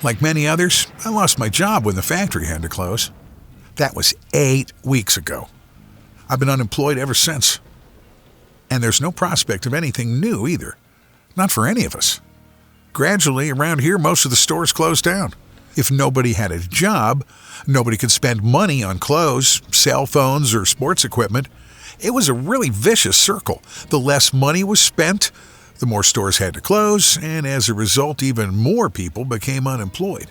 Like many others, I lost my job when the factory had to close. That was 8 weeks ago. I've been unemployed ever since. And there's no prospect of anything new either. Not for any of us. Gradually, around here, most of the stores closed down. If nobody had a job, nobody could spend money on clothes, cell phones, or sports equipment. It was a really vicious circle. The less money was spent, the more stores had to close, and as a result, even more people became unemployed.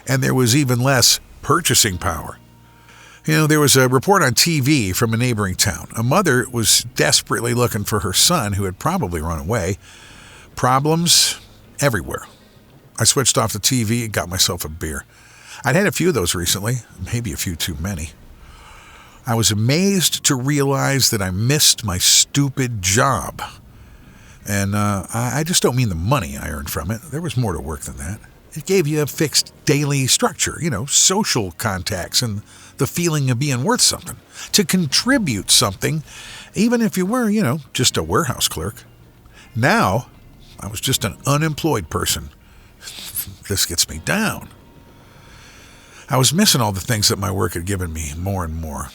And there was even less purchasing power. There was a report on TV from a neighboring town. A mother was desperately looking for her son who had probably run away. Problems everywhere. I switched off the TV and got myself a beer. I'd had a few of those recently, maybe a few too many. I was amazed to realize that I missed my stupid job. And I just don't mean the money I earned from it. There was more to work than that. It gave you a fixed daily structure, social contacts and the feeling of being worth something. To contribute something, even if you were, just a warehouse clerk. Now, I was just an unemployed person. This gets me down. I was missing all the things that my work had given me more and more.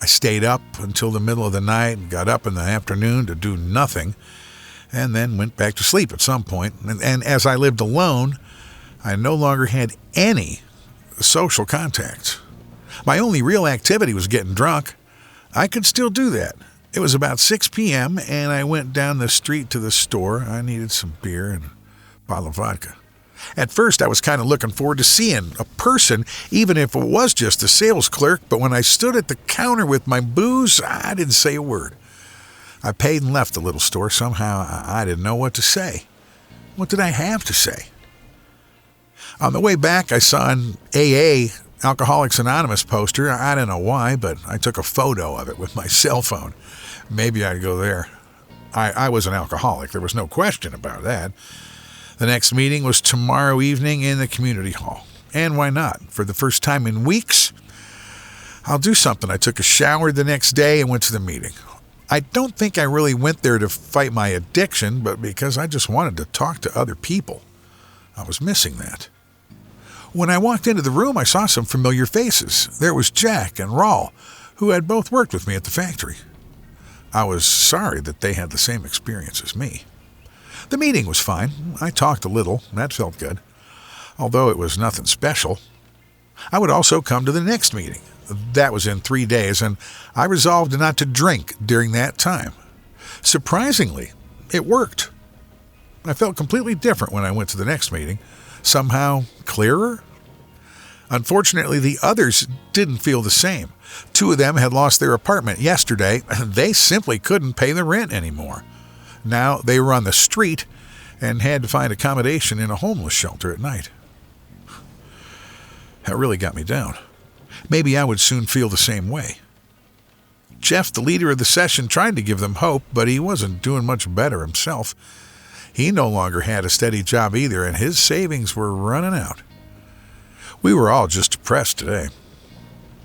I stayed up until the middle of the night and got up in the afternoon to do nothing, and then went back to sleep at some point. And as I lived alone, I no longer had any social contacts. My only real activity was getting drunk. I could still do that. It was about 6 p.m., and I went down the street to the store. I needed some beer and a bottle of vodka. At first, I was kind of looking forward to seeing a person, even if it was just a sales clerk, but when I stood at the counter with my booze, I didn't say a word. I paid and left the little store. Somehow, I didn't know what to say. What did I have to say? On the way back, I saw an AA Alcoholics Anonymous poster. I don't know why, but I took a photo of it with my cell phone. Maybe I'd go there. I was an alcoholic. There was no question about that. The next meeting was tomorrow evening in the community hall. And why not? For the first time in weeks, I'll do something. I took a shower the next day and went to the meeting. I don't think I really went there to fight my addiction, but because I just wanted to talk to other people. I was missing that. When I walked into the room, I saw some familiar faces. There was Jack and Raul, who had both worked with me at the factory. I was sorry that they had the same experience as me. The meeting was fine. I talked a little. That felt good. Although it was nothing special. I would also come to the next meeting. That was in 3 days, and I resolved not to drink during that time. Surprisingly, it worked. I felt completely different when I went to the next meeting. Somehow clearer. Unfortunately, the others didn't feel the same. 2 of them had lost their apartment yesterday, and they simply couldn't pay the rent anymore. Now they were on the street and had to find accommodation in a homeless shelter at night. That really got me down. Maybe I would soon feel the same way. Jeff, the leader of the session, tried to give them hope, but he wasn't doing much better himself. He no longer had a steady job either, and his savings were running out. We were all just depressed today.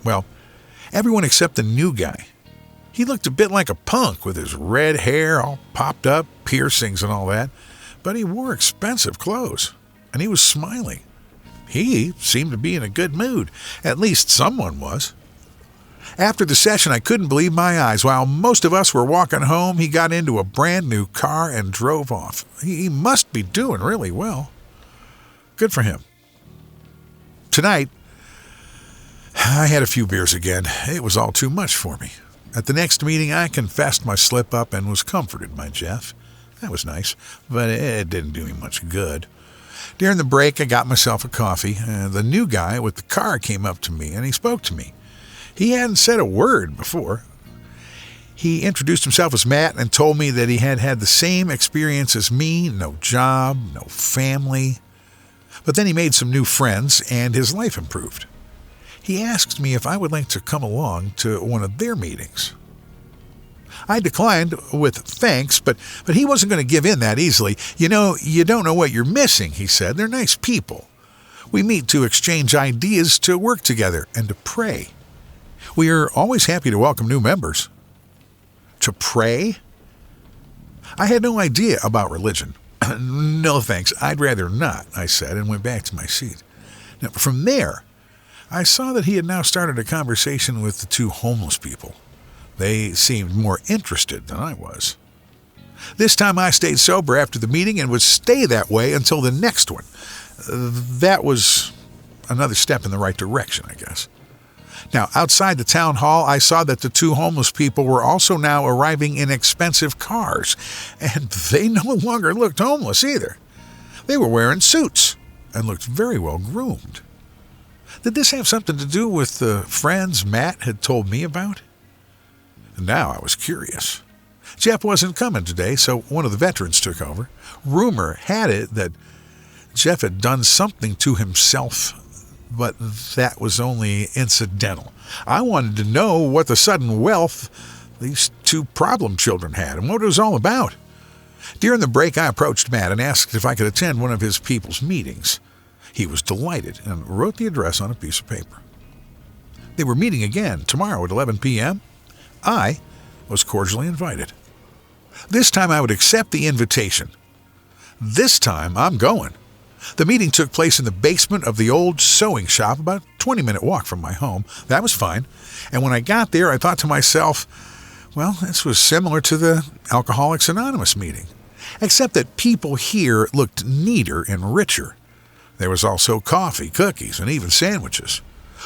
Well, everyone except the new guy. He looked a bit like a punk with his red hair all popped up, piercings and all that, but he wore expensive clothes, and he was smiling. He seemed to be in a good mood. At least someone was. After the session, I couldn't believe my eyes. While most of us were walking home, he got into a brand new car and drove off. He must be doing really well. Good for him. Tonight, I had a few beers again. It was all too much for me. At the next meeting, I confessed my slip-up and was comforted by Jeff. That was nice, but it didn't do me much good. During the break, I got myself a coffee. The new guy with the car came up to me, and he spoke to me. He hadn't said a word before. He introduced himself as Matt and told me that he had had the same experience as me, no job, no family. But then he made some new friends, and his life improved. He asked me if I would like to come along to one of their meetings. I declined with thanks, but he wasn't going to give in that easily. You don't know what you're missing, he said. They're nice people. We meet to exchange ideas, to work together, and to pray. We are always happy to welcome new members. To pray? I had no idea about religion. No thanks, I'd rather not, I said, and went back to my seat. Now, from there, I saw that he had now started a conversation with the two homeless people. They seemed more interested than I was. This time I stayed sober after the meeting and would stay that way until the next one. That was another step in the right direction, I guess. Now, outside the town hall, I saw that the two homeless people were also now arriving in expensive cars, and they no longer looked homeless either. They were wearing suits and looked very well groomed. Did this have something to do with the friends Matt had told me about? Now I was curious. Jeff wasn't coming today, so one of the veterans took over. Rumor had it that Jeff had done something to himself, but that was only incidental. I wanted to know what the sudden wealth these two problem children had and what it was all about. During the break, I approached Matt and asked if I could attend one of his people's meetings. He was delighted and wrote the address on a piece of paper. They were meeting again tomorrow at 11 p.m. I was cordially invited. This time I would accept the invitation. This time I'm going. The meeting took place in the basement of the old sewing shop, about a 20-minute walk from my home. That was fine. And when I got there, I thought to myself, well, this was similar to the Alcoholics Anonymous meeting, except that people here looked neater and richer. There was also coffee, cookies, and even sandwiches.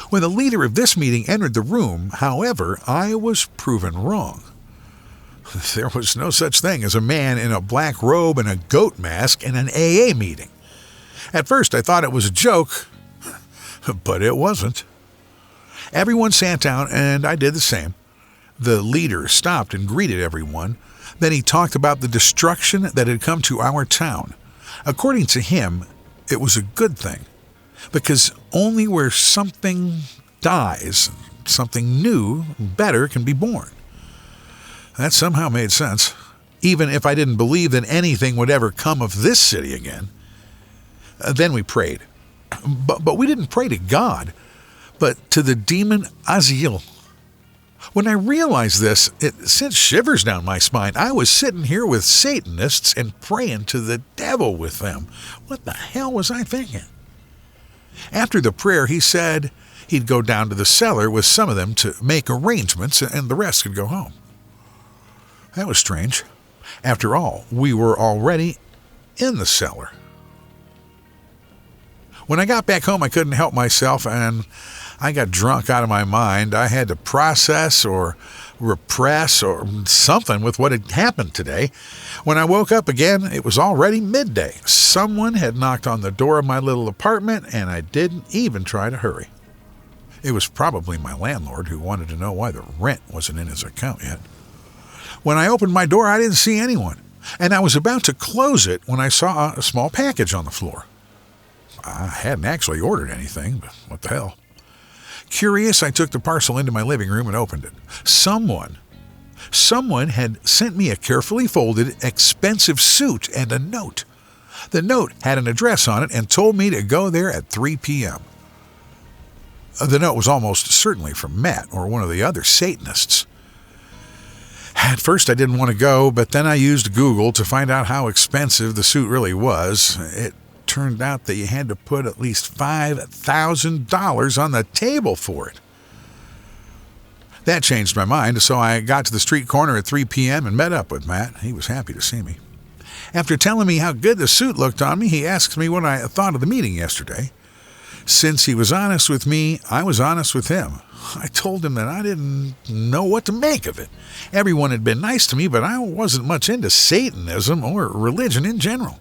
When the leader of this meeting entered the room, however, I was proven wrong. There was no such thing as a man in a black robe and a goat mask in an AA meeting. At first, I thought it was a joke, but it wasn't. Everyone sat down, and I did the same. The leader stopped and greeted everyone. Then he talked about the destruction that had come to our town. According to him, it was a good thing, because only where something dies, something new, better can be born. That somehow made sense, even if I didn't believe that anything would ever come of this city again. Then we prayed. But we didn't pray to God, but to the demon Aziel. When I realized this, it sent shivers down my spine. I was sitting here with Satanists and praying to the devil with them. What the hell was I thinking? After the prayer, he said he'd go down to the cellar with some of them to make arrangements, and the rest could go home. That was strange. After all, we were already in the cellar. When I got back home, I couldn't help myself, and I got drunk out of my mind. I had to process or repress or something with what had happened today. When I woke up again, it was already midday. Someone had knocked on the door of my little apartment, and I didn't even try to hurry. It was probably my landlord who wanted to know why the rent wasn't in his account yet. When I opened my door, I didn't see anyone, and I was about to close it when I saw a small package on the floor. I hadn't actually ordered anything, but what the hell. Curious, I took the parcel into my living room and opened it. Someone had sent me a carefully folded, expensive suit and a note. The note had an address on it and told me to go there at 3 p.m. The note was almost certainly from Matt or one of the other Satanists. At first I didn't want to go, but then I used Google to find out how expensive the suit really was. It turned out that you had to put at least $5,000 on the table for it. That changed my mind, so I got to the street corner at 3 p.m. and met up with Matt. He was happy to see me. After telling me how good the suit looked on me, he asked me what I thought of the meeting yesterday. Since he was honest with me, I was honest with him. I told him that I didn't know what to make of it. Everyone had been nice to me, but I wasn't much into Satanism or religion in general.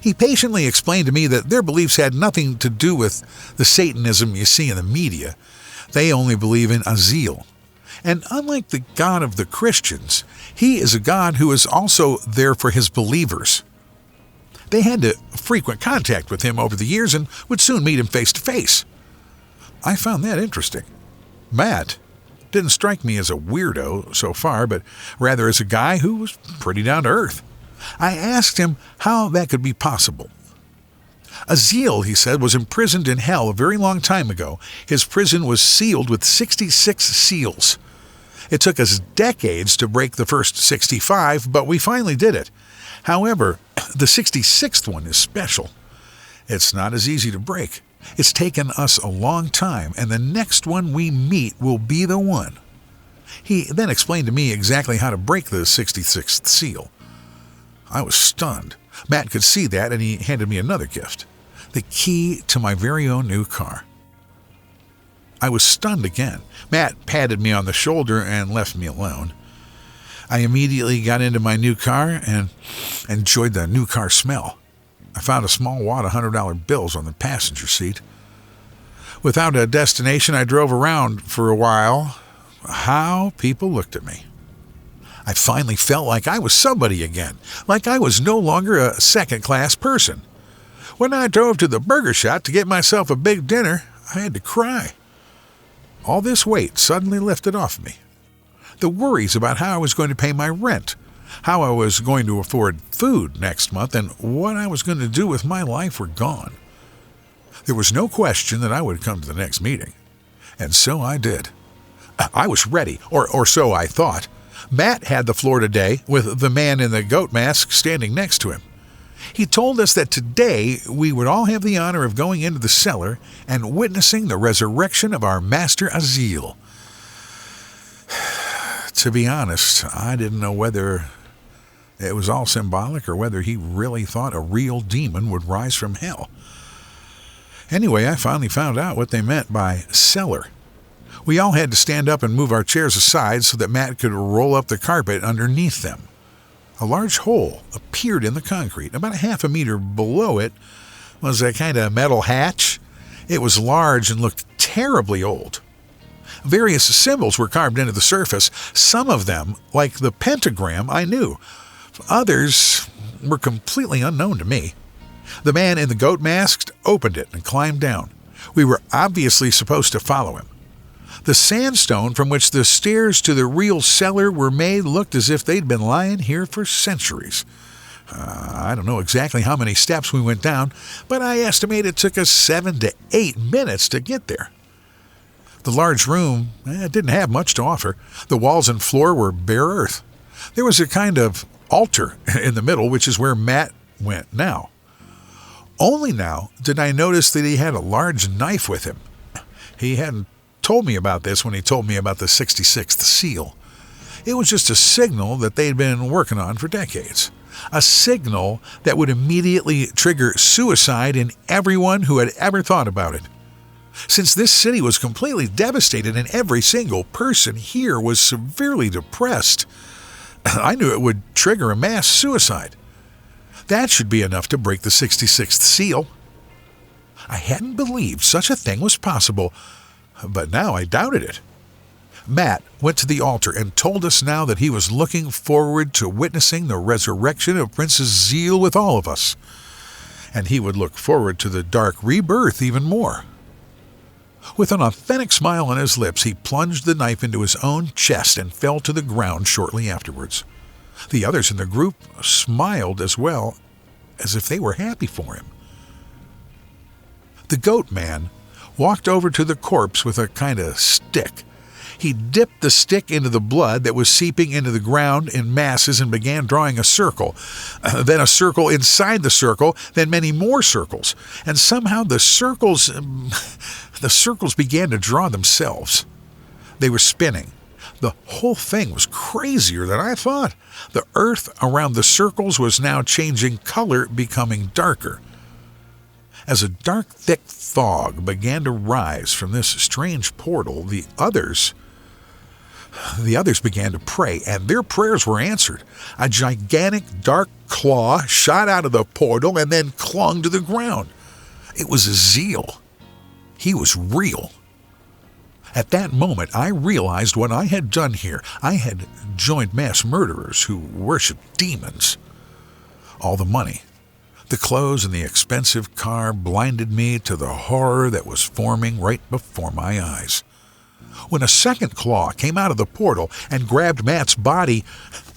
He patiently explained to me that their beliefs had nothing to do with the Satanism you see in the media. They only believe in Aziel. And unlike the God of the Christians, he is a God who is also there for his believers. They had frequent contact with him over the years and would soon meet him face to face. I found that interesting. Matt didn't strike me as a weirdo so far, but rather as a guy who was pretty down to earth. I asked him how that could be possible. Aziel, he said, was imprisoned in hell a very long time ago. His prison was sealed with 66 seals. It took us decades to break the first 65, but we finally did it. However, the 66th one is special. It's not as easy to break. It's taken us a long time, and the next one we meet will be the one. He then explained to me exactly how to break the 66th seal. I was stunned. Matt could see that, and he handed me another gift, the key to my very own new car. I was stunned again. Matt patted me on the shoulder and left me alone. I immediately got into my new car and enjoyed the new car smell. I found a small wad of $100 bills on the passenger seat. Without a destination, I drove around for a while. How people looked at me. I finally felt like I was somebody again, like I was no longer a second-class person. When I drove to the burger shop to get myself a big dinner, I had to cry. All this weight suddenly lifted off me. The worries about how I was going to pay my rent, how I was going to afford food next month, and what I was going to do with my life were gone. There was no question that I would come to the next meeting, and so I did. I was ready, or so I thought. Matt had the floor today, with the man in the goat mask standing next to him. He told us that today we would all have the honor of going into the cellar and witnessing the resurrection of our master Aziel. To be honest, I didn't know whether it was all symbolic or whether he really thought a real demon would rise from hell. Anyway, I finally found out what they meant by cellar. We all had to stand up and move our chairs aside so that Matt could roll up the carpet underneath them. A large hole appeared in the concrete. About a half a meter below it was a kind of metal hatch. It was large and looked terribly old. Various symbols were carved into the surface. Some of them, like the pentagram, I knew. Others were completely unknown to me. The man in the goat mask opened it and climbed down. We were obviously supposed to follow him. The sandstone from which the stairs to the real cellar were made looked as if they'd been lying here for centuries. I don't know exactly how many steps we went down, but I estimate it took us 7 to 8 minutes to get there. The large room didn't have much to offer. The walls and floor were bare earth. There was a kind of altar in the middle, which is where Matt went now. Only now did I notice that he had a large knife with him. He hadn't told me about this when he told me about the 66th seal. It was just a signal that they'd been working on for decades. A signal that would immediately trigger suicide in everyone who had ever thought about it. Since this city was completely devastated and every single person here was severely depressed, I knew it would trigger a mass suicide. That should be enough to break the 66th seal. I hadn't believed such a thing was possible, but now I doubted it. Matt went to the altar and told us now that he was looking forward to witnessing the resurrection of Princess Aziel with all of us, and he would look forward to the dark rebirth even more. With an authentic smile on his lips, he plunged the knife into his own chest and fell to the ground shortly afterwards. The others in the group smiled as well, as if they were happy for him. The goat man walked over to the corpse with a kind of stick. He dipped the stick into the blood that was seeping into the ground in masses and began drawing a circle. Then a circle inside the circle, then many more circles. And somehow the circles began to draw themselves. They were spinning. The whole thing was crazier than I thought. The earth around the circles was now changing color, becoming darker. As a dark, thick fog began to rise from this strange portal, the others began to pray, and their prayers were answered. A gigantic dark claw shot out of the portal and then clung to the ground. It was Aziel. He was real. At that moment, I realized what I had done here. I had joined mass murderers who worshiped demons. All the money, the clothes, and the expensive car blinded me to the horror that was forming right before my eyes. When a second claw came out of the portal and grabbed Matt's body,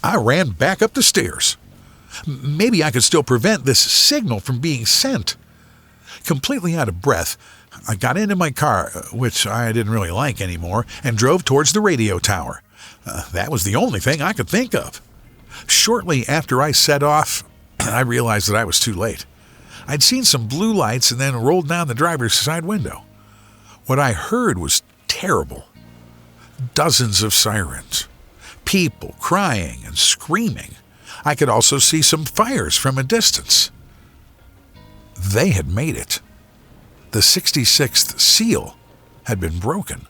I ran back up the stairs. Maybe I could still prevent this signal from being sent. Completely out of breath, I got into my car, which I didn't really like anymore, and drove towards the radio tower. That was the only thing I could think of. Shortly after I set off, I realized that I was too late. I'd seen some blue lights and then rolled down the driver's side window. What I heard was terrible. Dozens of sirens, people crying and screaming. I could also see some fires from a distance. They had made it. The 66th seal had been broken.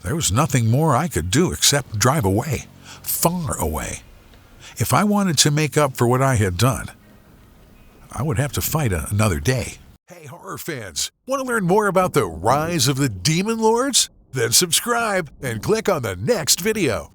There was nothing more I could do except drive away, far away. If I wanted to make up for what I had done, I would have to fight another day. Hey, horror fans, want to learn more about the rise of the demon lords? Then subscribe and click on the next video.